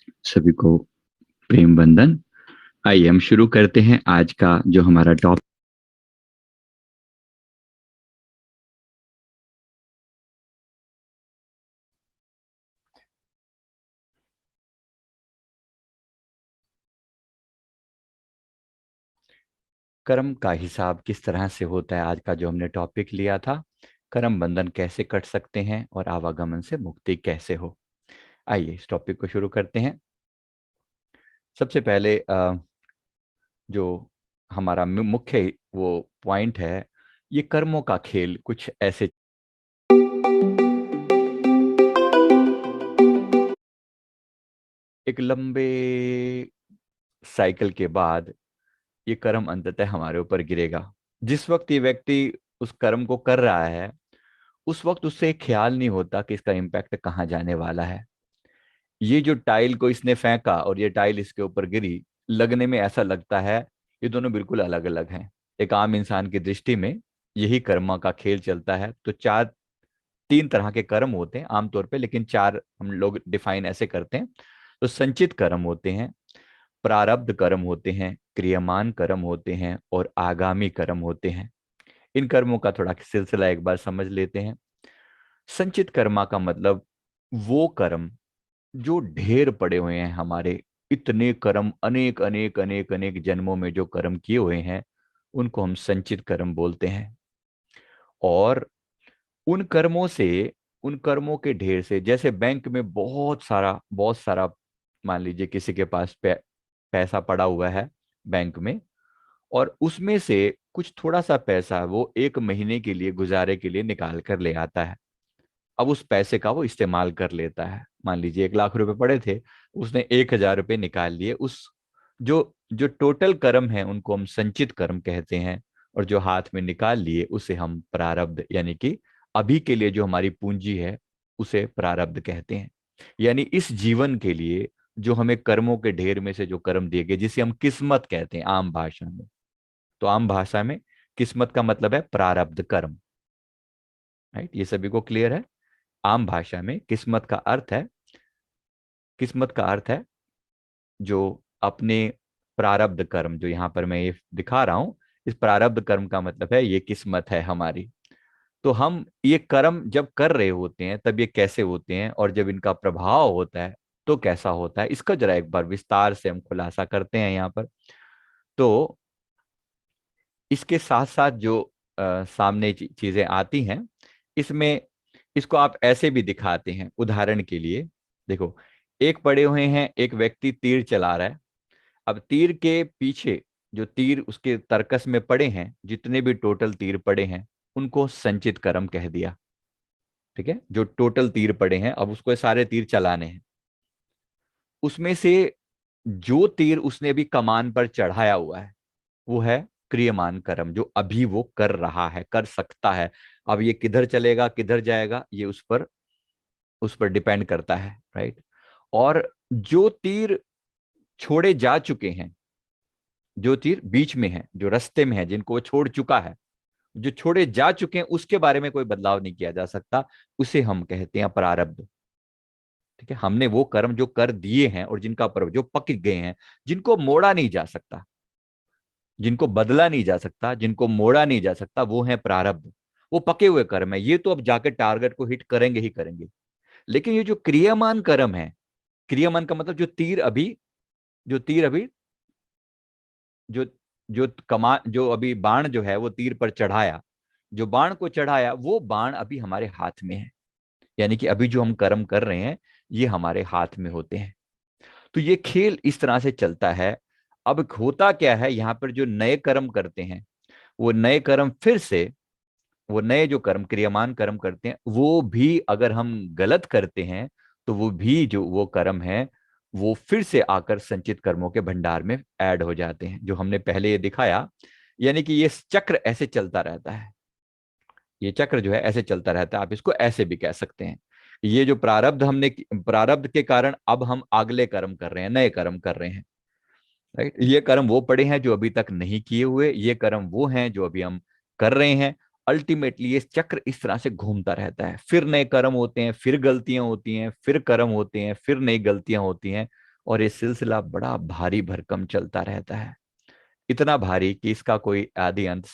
सभी को प्रेम बंधन। आइए हम शुरू करते हैं आज का जो हमारा टॉपिक। कर्म का हिसाब किस तरह से होता है, आज का जो हमने टॉपिक लिया था, कर्म बंधन कैसे कट सकते हैं और आवागमन से मुक्ति कैसे हो। आइए इस टॉपिक को शुरू करते हैं। सबसे पहले जो हमारा मुख्य वो पॉइंट है, ये कर्मों का खेल कुछ ऐसे। एक लंबे साइकिल के बाद ये कर्म अंततः हमारे ऊपर गिरेगा। जिस वक्त ये व्यक्ति उस कर्म को कर रहा है, उस वक्त उससे ख्याल नहीं होता कि इसका इम्पैक्ट कहाँ जाने वाला है। ये जो टाइल को इसने फेंका और ये टाइल इसके ऊपर गिरी, लगने में ऐसा लगता है ये दोनों बिल्कुल अलग अलग हैं। एक आम इंसान की दृष्टि में यही कर्म का खेल चलता है। तो चार तीन तरह के कर्म होते हैं आमतौर पे, लेकिन चार हम लोग डिफाइन ऐसे करते हैं। तो संचित कर्म होते हैं, प्रारब्ध कर्म होते हैं, क्रियमान कर्म होते हैं और आगामी कर्म होते हैं। इन कर्मों का थोड़ा सिलसिला एक बार समझ लेते हैं। संचित कर्मा का मतलब वो कर्म जो ढेर पड़े हुए हैं हमारे, इतने कर्म अनेक अनेक अनेक अनेक जन्मों में जो कर्म किए हुए हैं, उनको हम संचित कर्म बोलते हैं। और उन कर्मों से, उन कर्मों के ढेर से, जैसे बैंक में बहुत सारा मान लीजिए किसी के पास पैसा पड़ा हुआ है बैंक में, और उसमें से कुछ थोड़ा सा पैसा वो एक महीने के लिए गुजारे के लिए निकाल कर ले आता है। अब उस पैसे का वो इस्तेमाल कर लेता है। मान लीजिए 1 लाख रुपए पड़े थे, उसने 1,000 रुपये निकाल लिए। उस जो जो टोटल कर्म है उनको हम संचित कर्म कहते हैं, और जो हाथ में निकाल लिए उसे हम प्रारब्ध, यानी कि अभी के लिए जो हमारी पूंजी है उसे प्रारब्ध कहते हैं। यानी इस जीवन के लिए जो हमें कर्मों के ढेर में से जो कर्म दिए गए, जिसे हम किस्मत कहते हैं आम भाषा में। तो आम भाषा में किस्मत का मतलब है प्रारब्ध कर्म। राइट, ये सभी को क्लियर है। आम भाषा में किस्मत का अर्थ है, किस्मत का अर्थ है जो अपने प्रारब्ध कर्म, जो यहां पर मैं ये दिखा रहा हूं, इस प्रारब्ध कर्म का मतलब है ये किस्मत है हमारी। तो हम ये कर्म जब कर रहे होते हैं तब ये कैसे होते हैं, और जब इनका प्रभाव होता है तो कैसा होता है, इसका जरा एक बार विस्तार से हम खुलासा करते हैं यहाँ पर। तो इसके साथ साथ जो सामने चीजें आती हैं, इसमें इसको आप ऐसे भी दिखाते हैं। उदाहरण के लिए देखो, एक पड़े हुए हैं, एक व्यक्ति तीर चला रहा है। अब तीर के पीछे जो तीर उसके तरकस में पड़े हैं, जितने भी टोटल तीर पड़े हैं, उनको संचित कर्म कह दिया। ठीक है, जो टोटल तीर पड़े हैं, अब उसको सारे तीर चलाने हैं। उसमें से जो तीर उसने अभी कमान पर चढ़ाया हुआ है, वो है क्रियमान कर्म, जो अभी वो कर रहा है, कर सकता है। अब ये किधर चलेगा किधर जाएगा, ये उस पर डिपेंड करता है। राइट। और जो तीर छोड़े जा चुके हैं, जो तीर बीच में है, जो रास्ते में है, जिनको वो छोड़ चुका है, जो छोड़े जा चुके हैं, उसके बारे में कोई बदलाव नहीं किया जा सकता, उसे हम कहते हैं प्रारब्ध। ठीक है, हमने वो कर्म जो कर दिए हैं और जिनका पर जो पक गए हैं, जिनको मोड़ा नहीं जा सकता, जिनको बदला नहीं जा सकता, जिनको मोड़ा नहीं जा सकता, वो है प्रारब्ध। वो पके हुए कर्म है, ये तो अब जाके टारगेट को हिट करेंगे ही करेंगे। लेकिन ये जो क्रियामान कर्म है, क्रियामान का मतलब जो तीर अभी जो जो जो अभी बाण जो है वो तीर पर चढ़ाया, जो बाण को चढ़ाया, वो बाण अभी हमारे हाथ में है। यानी कि अभी जो हम कर्म कर रहे हैं, ये हमारे हाथ में होते हैं। तो ये खेल इस तरह से चलता है। अब होता क्या है, यहाँ पर जो नए कर्म करते हैं, वो नए कर्म फिर से, वो नए जो कर्म क्रियामान कर्म करते हैं, वो भी अगर हम गलत करते हैं, तो वो भी जो वो कर्म है, वो फिर से आकर संचित कर्मों के भंडार में ऐड हो जाते हैं, जो हमने पहले ये दिखाया। यानी कि ये चक्र ऐसे चलता रहता है। ये चक्र जो है ऐसे चलता रहता है, आप इसको ऐसे भी कह सकते हैं। ये जो प्रारब्ध के कारण अब हम अगले कर्म कर रहे हैं, नए कर्म कर रहे हैं। राइट, ये कर्म वो पड़े हैं जो अभी तक नहीं किए हुए, ये कर्म वो हैं जो अभी हम कर रहे हैं। अल्टीमेटली ये चक्र इस तरह से घूमता रहता है, फिर नए कर्म होते हैं, फिर गलतियां होती हैं, फिर कर्म होते हैं, फिर नई गलतियां होती हैं। और ये सिलसिला बड़ा भारी भरकम चलता रहता है, इतना भारी कि इसका कोई आदि अंत